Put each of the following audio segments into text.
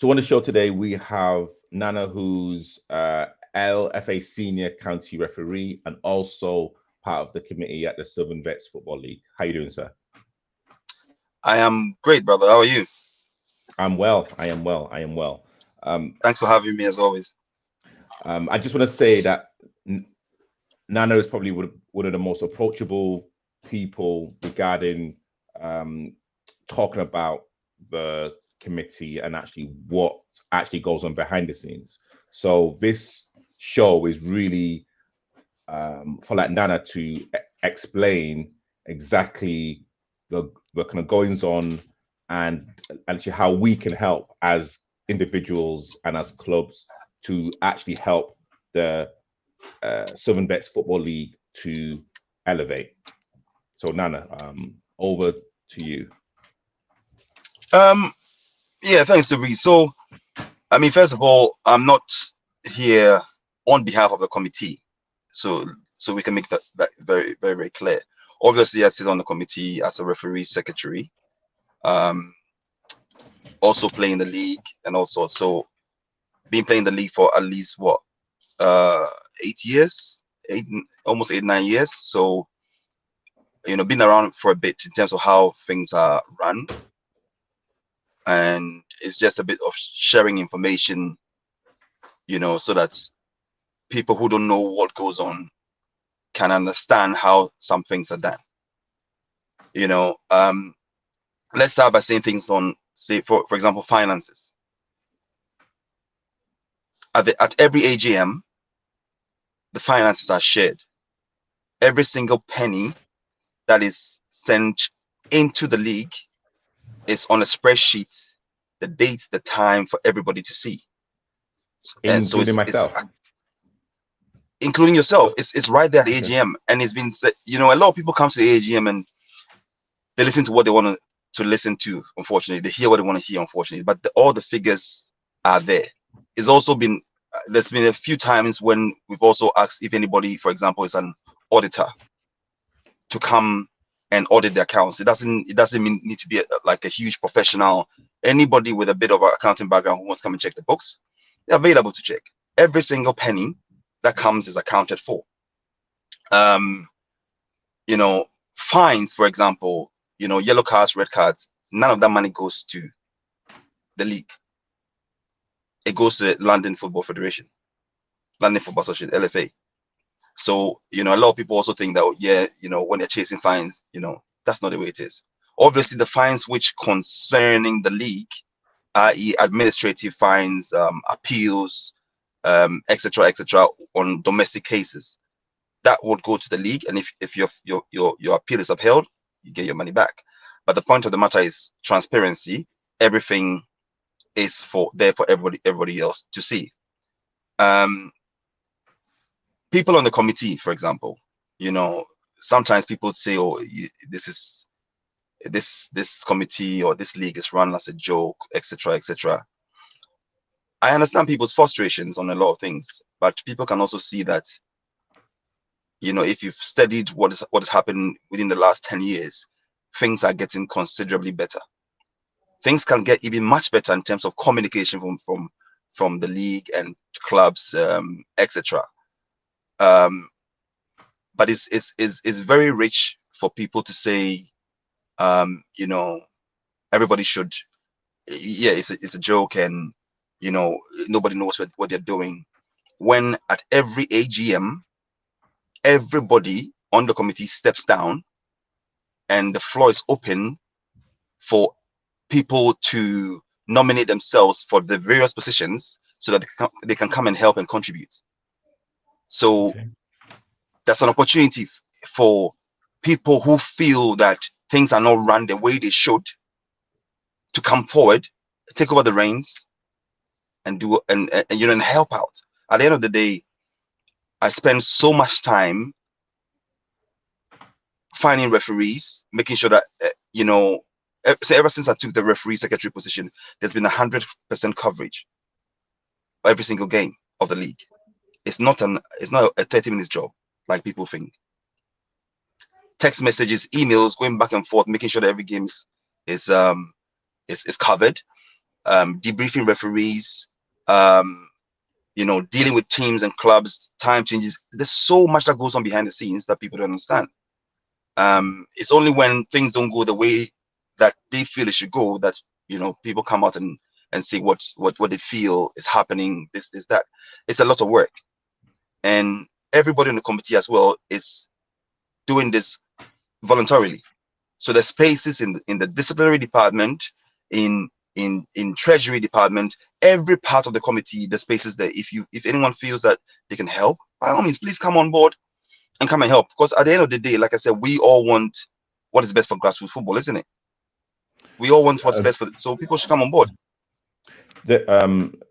So on the show today, we have Nana, who's LFA senior county referee and also part of the committee at the Southern Vets Football League. How you doing, sir? I am great, brother. How are you? I'm well. I am well. I am well. Um, Thanks for having me as always. I just want to say that Nana is probably one of the most approachable people regarding um, talking about the committee and actually what actually goes on behind the scenes. So this show is really for like Nana to explain exactly the kind of goings on and actually how we can help as individuals and as clubs to actually help the Southern Vets Football League to elevate. So Nana, over to you. Um, yeah, thanks, Sabri. So, I mean, first of all, I'm not here on behalf of the committee, so we can make that very, very, very clear. Obviously, I sit on the committee as a referee secretary, um, also playing the league, and also been playing the league for at least what uh 8 years, almost 8 9 years. So been around for a bit in terms of how things are run, and it's just a bit of sharing information, so that people who don't know what goes on can understand how some things are done. You know, um, let's start by saying things on, say, for example, finances. At every AGM, the finances are shared. Every single penny that is sent into the league is on a spreadsheet, the date, the time for everybody to see. And so Including it's myself. including yourself. So It's right there at the okay. AGM, and it's been said. A lot of people come to the AGM and they listen to what they want to listen to. Unfortunately, they hear what they want to hear. Unfortunately, but all the figures are there. It's also been There's been a few times when we've also asked if anybody, for example, is an auditor, to come and audit the accounts. It doesn't need to be like a huge professional. Anybody with a bit of an accounting background who wants to come and check the books, they're available to check. Every single penny that comes is accounted for. Um, you know, Fines, for example, yellow cards, red cards, none of that money goes to the league. It goes to the London Football Federation, London Football Association, LFA. So, a lot of people also think that, oh, yeah, when they're chasing fines, that's not the way it is. Obviously, the fines which concerning the league, i.e., administrative fines, appeals, etc., on domestic cases, that would go to the league. And if your appeal is upheld, you get your money back. But the point of the matter is transparency. Everything is there for everybody else to see. Um, People on the committee, for example, you know, sometimes people say, "Oh, this is this committee or this league is run as a joke, etc., etc." I understand people's frustrations on a lot of things, but people can also see that, if you've studied what has happened within the last 10 years, things are getting considerably better. Things can get even much better in terms of communication from the league and clubs, etc. Um, but it's very rich for people to say, um, you know, everybody should, yeah, it's a joke, and nobody knows what they're doing. When at every AGM, everybody on the committee steps down and the floor is open for people to nominate themselves for the various positions so that they can come and help and contribute. So Okay. that's an opportunity for people who feel that things are not run the way they should to come forward, take over the reins, and do and help out. At the end of the day, I spend so much time finding referees, making sure that so ever since I took the referee secretary position, there's been 100% coverage every single game of the league. It's not a 30 minutes job like people think. Text messages, emails, going back and forth, making sure that every game is covered. debriefing referees, um, dealing with teams and clubs, time changes. There's so much that goes on behind the scenes that people don't understand. It's only when things don't go the way that they feel it should go that people come out and say what they feel is happening. This that. It's a lot of work, and everybody in the committee as well is doing this voluntarily. So the spaces in the disciplinary department, in treasury department, every part of the committee, the spaces that if anyone feels that they can help, by all means, please come on board and come and help. Because at the end of the day, like I said, we all want what is best for grassroots football, isn't it? We all want what's best for it. So people should come on board. There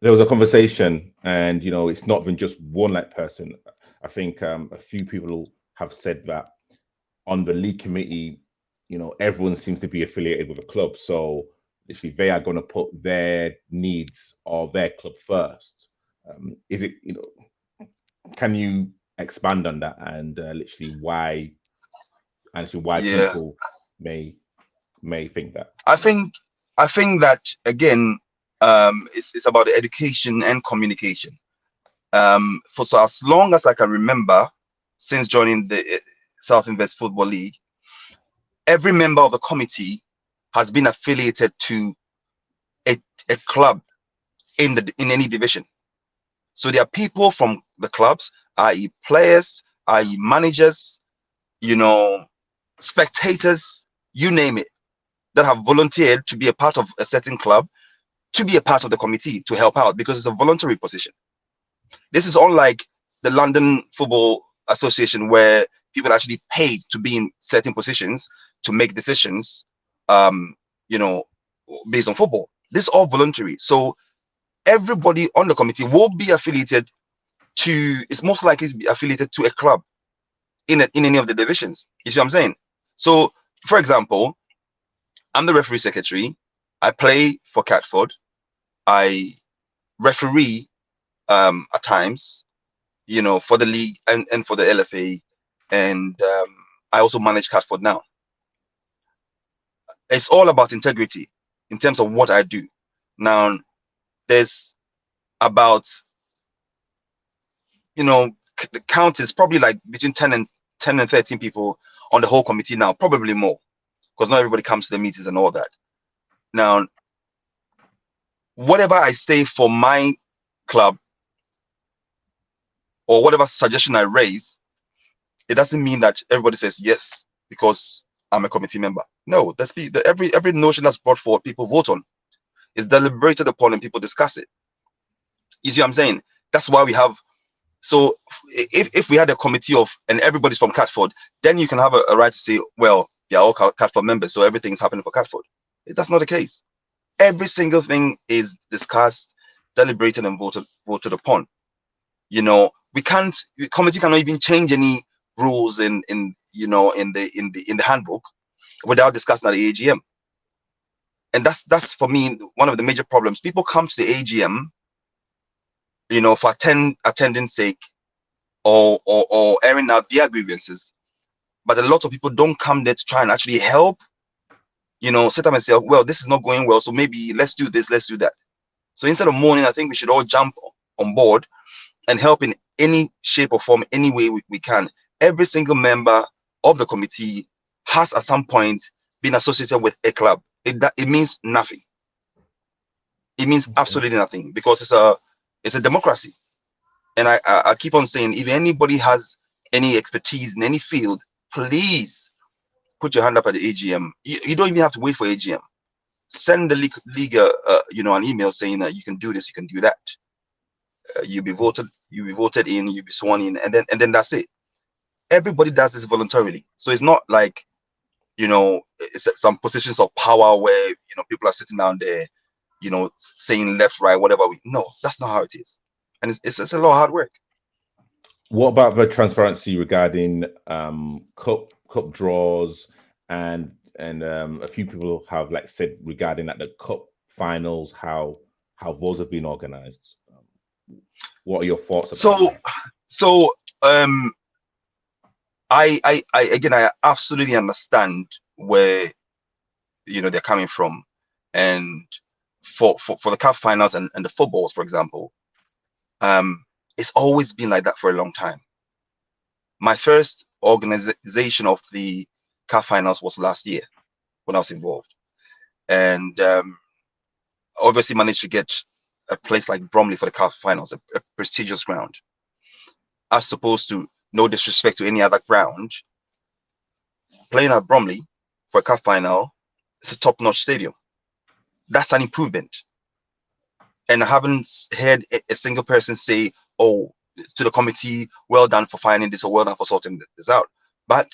was a conversation, and it's not been just one person. I think a few people have said that on the league committee, everyone seems to be affiliated with a club, so literally they are going to put their needs of their club first. Is it can you expand on that, and literally why people may think that? I think that again, it's about the education and communication. For so as long as I can remember, since joining the South Invest Football League, every member of the committee has been affiliated to a club in any division. So there are people from the clubs, i.e. players, i.e. managers, spectators, you name it, that have volunteered to be a part of a certain club, to be a part of the committee to help out, because it's a voluntary position. This is unlike the London Football Association, where people actually paid to be in certain positions to make decisions, based on football. This is all voluntary. So everybody on the committee will be affiliated to, it's most likely to be affiliated to a club in any of the divisions. You see what I'm saying? So, for example, I'm the referee secretary. I play for Catford. I referee at times, for the league and for the LFA, and I also manage Catford now. It's all about integrity in terms of what I do. Now, there's about, the count is probably like between 10 and 13 people on the whole committee now, probably more, because not everybody comes to the meetings and all that. Now, whatever I say for my club, or whatever suggestion I raise, it doesn't mean that everybody says yes because I'm a committee member. No, every notion that's brought forward, people vote on. It's deliberated upon and people discuss it. You see what I'm saying? That's why we have. So if we had a committee and everybody's from Catford, then you can have a right to say, well, they're all Catford members, so everything's happening for Catford. That's not the case. Every single thing is discussed, deliberated, and voted upon. The committee cannot even change any rules in the handbook without discussing at the AGM. And that's for me one of the major problems. People come to the AGM, for attendance sake, or airing out their grievances, but a lot of people don't come there to try and actually help. Sit up and say, well, this is not going well, so maybe let's do this, let's do that. So instead of mourning, I think we should all jump on board and help in any shape or form, any way we can. Every single member of the committee has at some point been associated with a club. It means nothing. It means absolutely nothing, because it's a democracy. And I keep on saying, if anybody has any expertise in any field, please put your hand up at the AGM. You don't even have to wait for AGM. Send the league an email saying that you can do this, you can do that. You'll be voted in, you'll be sworn in, and then that's it. Everybody does this voluntarily. So it's not like, it's some positions of power where people are sitting down there, saying left, right, whatever. No, that's not how it is. And it's a lot of hard work. What about the transparency regarding cup draws, and a few people have said regarding the cup finals, how those have been organized? What are your thoughts about that? So I again, I absolutely understand where they're coming from, and for the cup finals and the footballs, for example, it's always been like that for a long time. My first organization of the cup finals was last year when I was involved, and obviously managed to get a place like Bromley for the cup finals, a prestigious ground, as opposed to, no disrespect to any other ground, playing at Bromley for a cup final. It's a top-notch stadium. That's an improvement. And I haven't heard a single person say, oh, to the committee, well done for finding this, or well done for sorting this out. But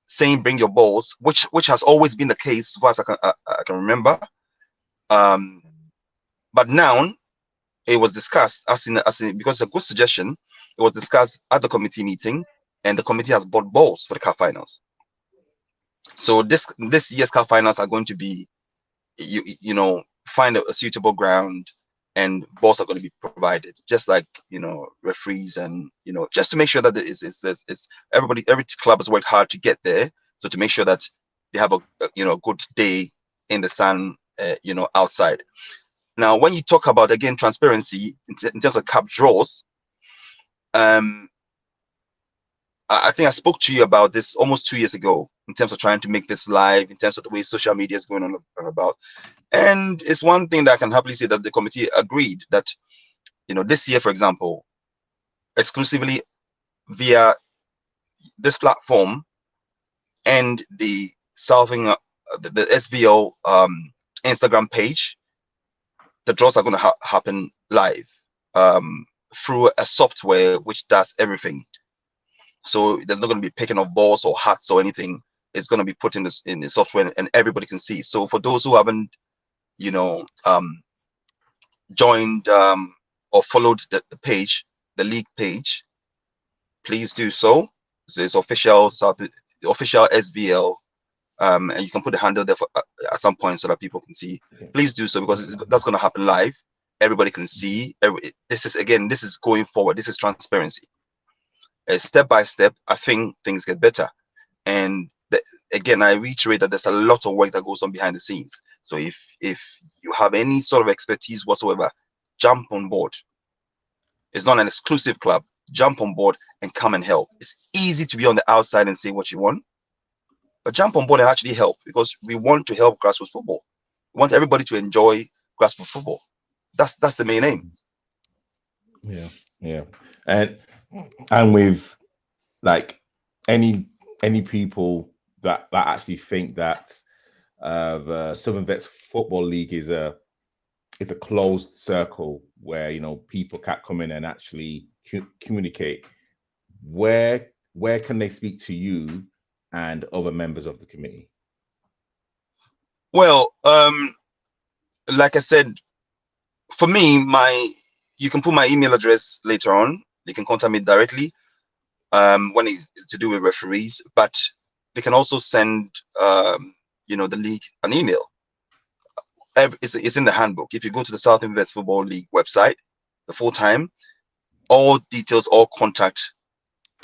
saying bring your balls, which has always been the case as far as I can remember. But now it was discussed as in because it's a good suggestion. It was discussed at the committee meeting, and the committee has bought balls for the cup finals. So this year's cup finals are going to be, you know, find a suitable ground, and balls are going to be provided, just like, you know, referees, and, you know, just to make sure that it's every club has worked hard to get there. So to make sure that they have a you know, good day in the sun, you know, outside. Now, when you talk about, again, transparency in terms of cup draws, I think I spoke to you about this almost 2 years ago in terms of trying to make this live, in terms of the way social media is going on about. And it's one thing that I can happily say that the committee agreed that, you know, this year, for example, exclusively via this platform and the solving the SVO Instagram page, the draws are going to happen live through a software which does everything. So there's not going to be picking of balls or hats or anything. It's going to be put in the software, and everybody can see. So for those who haven't, you know, joined or followed the page, the league page, please do so. So it's official SBL, and you can put the handle there at some point so that people can see. Please do so, because that's going to happen live. Everybody can see. This is going forward. This is transparency. Step by step, I think things get better. And again, I reiterate that there's a lot of work that goes on behind the scenes. So if you have any sort of expertise whatsoever, jump on board. It's not an exclusive club. Jump on board and come and help. It's easy to be on the outside and say what you want, but jump on board and actually help, because we want to help grassroots football. We want everybody to enjoy grassroots football. That's the main aim. Yeah. And with, like, any people that actually think that the Southern Vets Football League is a closed circle where, you know, people can't come in and actually communicate, where can they speak to you and other members of the committee? Well, like I said, for me, you can put my email address later on. You can contact me directly when it's to do with referees, but they can also send you know, the league an email. It's in the handbook. If you go to the Southern Vets Football League website, the full time, all details, all contact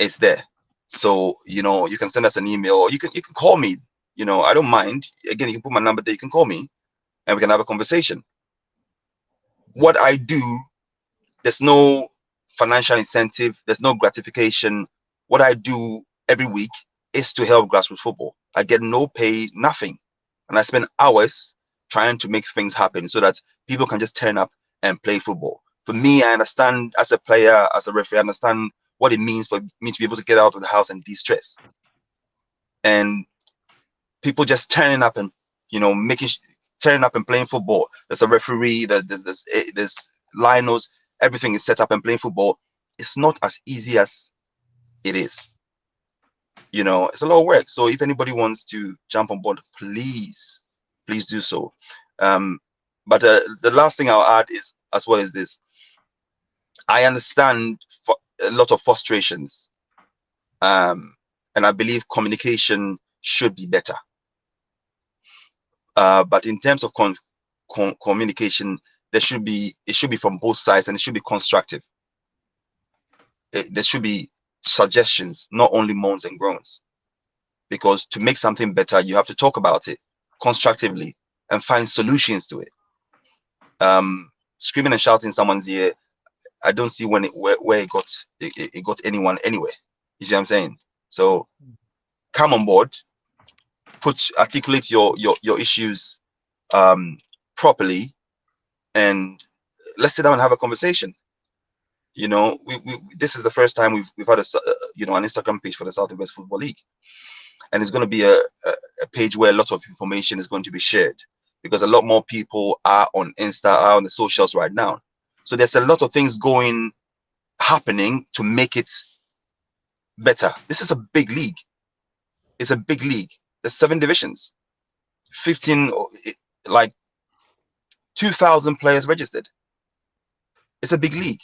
is there. So, you know, you can send us an email, or you can call me. You know, I don't mind. Again, you can put my number there. You can call me, and we can have a conversation. What I do, there's no financial incentive. There's no gratification. What I do every week is to help grassroots football. I get no pay, nothing, and I spend hours trying to make things happen so that people can just turn up and play football. For me, I understand, as a player, as a referee, I understand what it means for me to be able to get out of the house and de-stress. And people just turning up and, you know, turning up and playing football. There's a referee, there's linos, everything is set up and playing football. It's not as easy as it is. You know, it's a lot of work. So if anybody wants to jump on board, please do so. But the last thing I'll add is, as well as this, I understand for a lot of frustrations, and I believe communication should be better. But in terms of communication, it should be from both sides, and it should be constructive. There should be suggestions, not only moans and groans. Because to make something better, you have to talk about it constructively and find solutions to it. screaming and shouting in someone's ear, I don't see when where it got anyone anywhere. You see what I'm saying? So come on board, articulate your issues properly, and let's sit down and have a conversation. You know, this is the first time we've had an Instagram page for the Southern West Football League, and it's going to be a page where a lot of information is going to be shared, because a lot more people are on Insta, are on the socials right now. So there's a lot of things happening to make it better. This is a big league. It's a big league. There's 7 divisions, 15, like 2,000 players registered. It's a big league.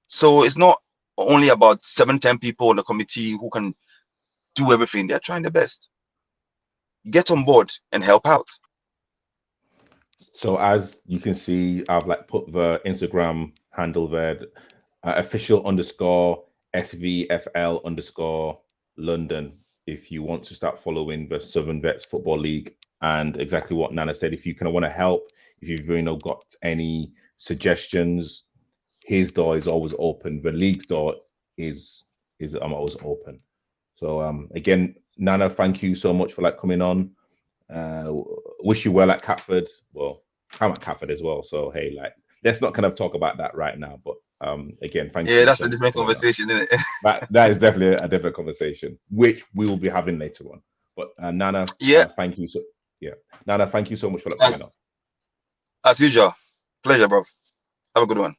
So it's not only about 7-10 people on the committee who can do everything. They're trying their best. Get on board and help out. So as you can see, I've like put the Instagram handle there, official_SVFL_London. If you want to start following the Southern Vets Football League, and exactly what Nana said, if you kind of want to help, if you've got any suggestions, his door is always open. The league's door is always open. So again, Nana, thank you so much for like coming on. Wish you well at Catford. Well, I'm at Catford as well. So hey, like let's not kind of talk about that right now. But again, thank you. Yeah, that's a different conversation, isn't it? that is definitely a different conversation, which we will be having later on. But Nana, thank you Nana, thank you so much for coming on. As usual, pleasure, bro. Have a good one.